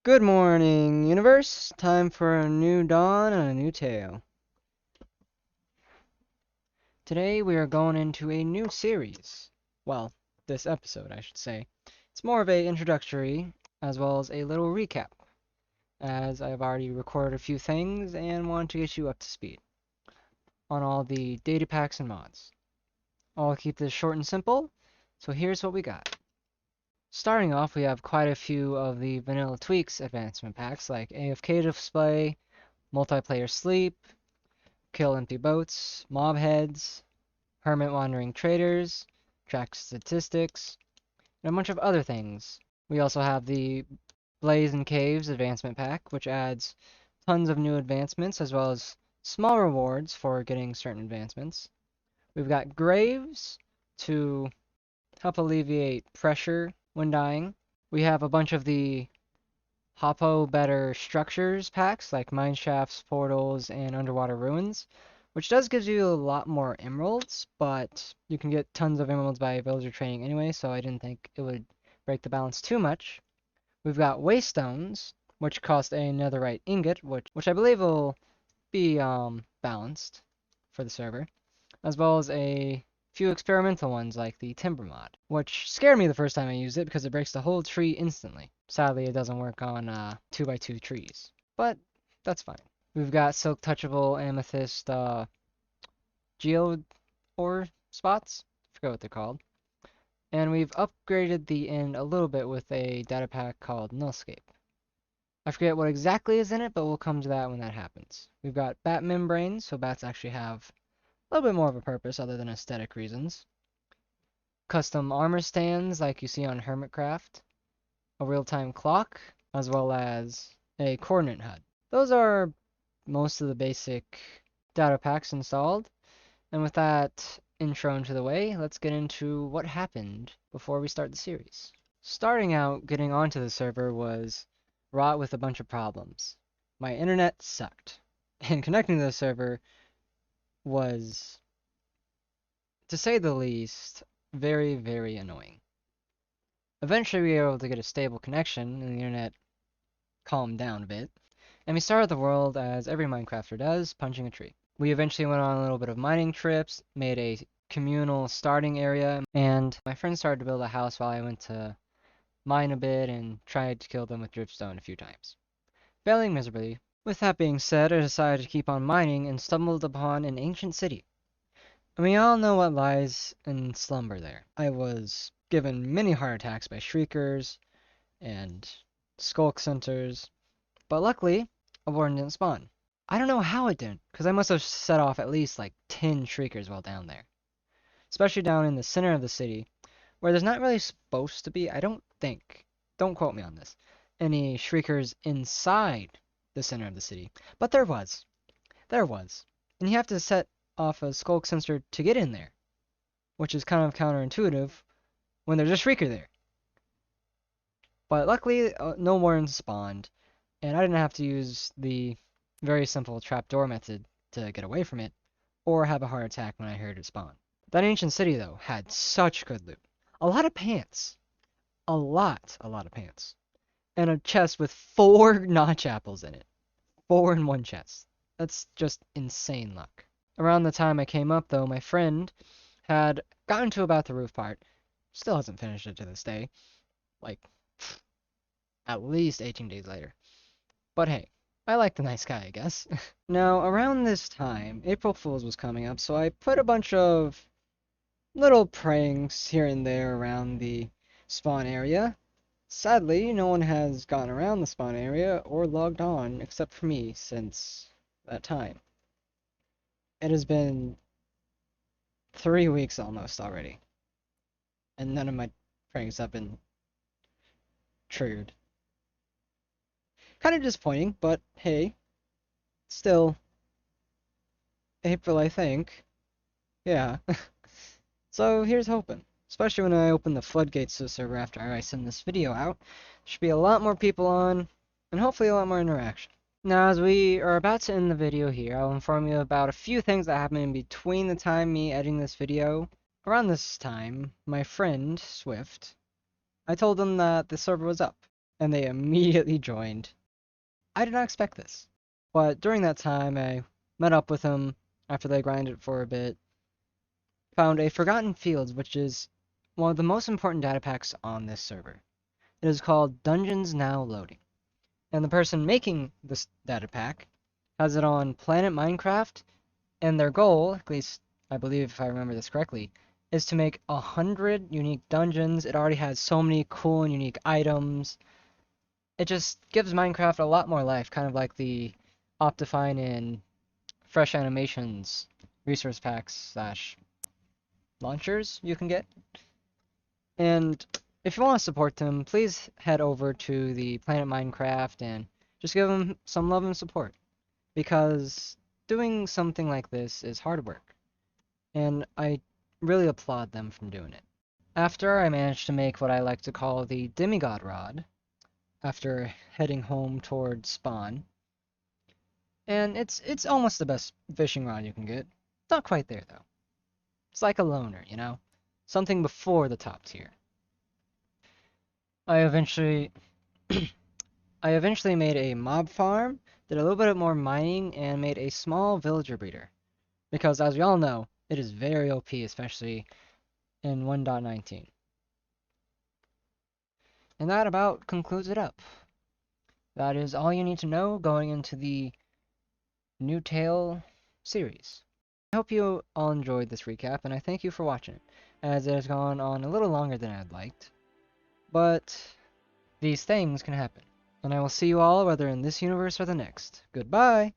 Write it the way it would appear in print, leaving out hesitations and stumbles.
Good morning, universe. Time for a new dawn and a new tale. Today we are going into a new series. Well, this episode, I should say. It's more of a introductory as well as a little recap, as I've already recorded a few things and want to get you up to speed on all the data packs and mods. I'll keep this short and simple, so here's what we got. Starting off, we have quite a few of the vanilla tweaks advancement packs like AFK display, multiplayer sleep, kill empty boats, mob heads, hermit wandering traders, track statistics, and a bunch of other things. We also have the Blaze and Caves advancement pack, which adds tons of new advancements as well as small rewards for getting certain advancements. We've got Graves to help alleviate pressure when dying. We have a bunch of the Hoppo Better Structures packs like mine shafts, portals, and underwater ruins, which does gives you a lot more emeralds, but you can get tons of emeralds by villager training anyway, so I didn't think it would break the balance too much. We've got Waystones, which cost a netherite ingot, which I believe will be balanced for the server, as well as a few experimental ones like the Timber mod, which scared me the first time I used it because it breaks the whole tree instantly. Sadly, it doesn't work on 2x2 trees, but that's fine. We've got Silk Touchable Amethyst Geode ore spots, I forget what they're called, and we've upgraded the end a little bit with a data pack called Nullscape. I forget what exactly is in it, but we'll come to that when that happens. We've got bat membranes, so bats actually have a little bit more of a purpose other than aesthetic reasons. Custom armor stands like you see on Hermitcraft, a real-time clock, as well as a coordinate HUD. Those are most of the basic data packs installed, and with that intro into the way, let's get into what happened before we start the series. Starting out, getting onto the server was wrought with a bunch of problems. My internet sucked, and connecting to the server was, to say the least, very, very annoying. Eventually, we were able to get a stable connection, and the internet calmed down a bit, and we started the world as every Minecrafter does, punching a tree. We eventually went on a little bit of mining trips, made a communal starting area, and my friends started to build a house while I went to mine a bit and tried to kill them with dripstone a few times, failing miserably. With that being said, I decided to keep on mining and stumbled upon an ancient city. And we all know what lies in slumber there. I was given many heart attacks by shriekers and skulk centers, but luckily, a warden didn't spawn. I don't know how it didn't, because I must have set off at least like 10 shriekers while down there. Especially down in the center of the city, where there's not really supposed to be, I don't think, don't quote me on this, any shriekers inside the center of the city. But there was. There was. And you have to set off a skulk sensor to get in there, which is kind of counterintuitive when there's a shrieker there. But luckily, no wardens spawned, and I didn't have to use the very simple trapdoor method to get away from it, or have a heart attack when I heard it spawn. That ancient city, though, had such good loot. A lot of pants. A lot of pants. And a chest with 4 notch apples in it. 4 in one chest. That's just insane luck. Around the time I came up, though, my friend had gotten to about the roof part. Still hasn't finished it to this day. Like, at least 18 days later. But hey, I like the nice guy, I guess. Now, around this time, April Fool's was coming up, so I put a bunch of little pranks here and there around the spawn area. Sadly, no one has gone around the spawn area or logged on except for me since that time. It has been 3 weeks almost already, and none of my pranks have been triggered. Kind of disappointing, but hey, still April, I think. Yeah. So here's hoping. Especially when I open the floodgates to the server after I send this video out. Should be a lot more people on, and hopefully a lot more interaction. Now, as we are about to end the video here, I'll inform you about a few things that happened in between the time me editing this video. Around this time, my friend, Swift, I told him that the server was up. and they immediately joined. I did not expect this, but during that time I met up with them after they grinded for a bit, found a Forgotten Fields, which is one of the most important data packs on this server. It is called Dungeons Now Loading, and the person making this data pack has it on Planet Minecraft, and their goal, at least I believe if I remember this correctly, is to make 100 unique dungeons. It already has so many cool and unique items. It just gives Minecraft a lot more life, kind of like the Optifine and Fresh Animations resource packs slash launchers you can get. And if you want to support them, please head over to the Planet Minecraft and just give them some love and support. Because doing something like this is hard work, and I really applaud them from doing it. After I managed to make what I like to call the demigod rod, after heading home towards spawn, and it's almost the best fishing rod you can get. Not quite there though. It's like a loner, you know? Something before the top tier. I eventually I eventually made a mob farm, did a little bit more mining, and made a small villager breeder. Because as we all know, it is very OP, especially in 1.19. And that about concludes it up. That is all you need to know going into the New Tale series. I hope you all enjoyed this recap, and I thank you for watching it, as it has gone on a little longer than I'd liked. But these things can happen, and I will see you all whether in this universe or the next. Goodbye!